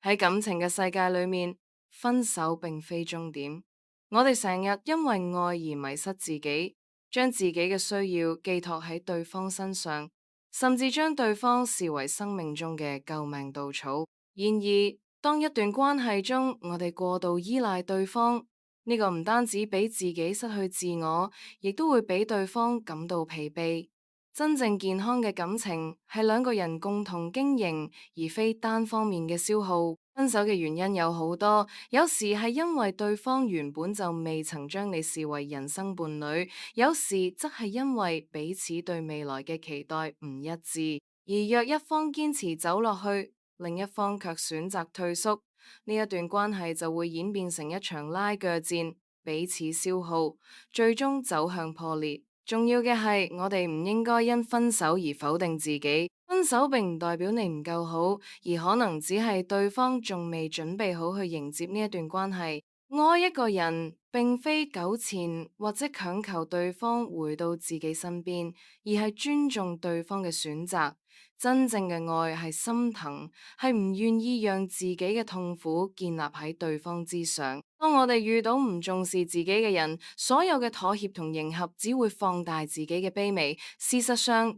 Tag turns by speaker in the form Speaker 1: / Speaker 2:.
Speaker 1: 喺感情嘅世界裏面，分手並非終點。我哋成日因為愛而迷失自己，將自己嘅需要寄託喺對方身上，甚至將對方視為生命中嘅救命稻草。然而，當一段關係中我哋過度依賴對方，呢個唔單止俾自己失去自我，亦都會俾對方感到疲憊。真正健康嘅感情係兩個人共同經營，而非單方面嘅消耗。分手嘅原因有好多，有時係因為對方原本就未曾將你視為人生伴侶，有時則係因為彼此對未來嘅期待唔一致。而若一方堅持走落去，另一方卻選擇退縮，呢一段關係就會演變成一場拉鋸戰，彼此消耗，最終走向破裂。重要嘅係，我哋唔應該因分手而否定自己。分手並唔代表你唔夠好，而可能只係對方仲未準備好去迎接呢一段關係。愛一個人，並非糾纏或者強求對方回到自己身邊，而係尊重對方嘅選擇。真正嘅愛係心疼，係唔願意讓自己嘅痛苦建立喺對方之上。當我哋遇到唔重視自己嘅人，所有嘅妥協同迎合只會放大自己嘅卑微。事實上，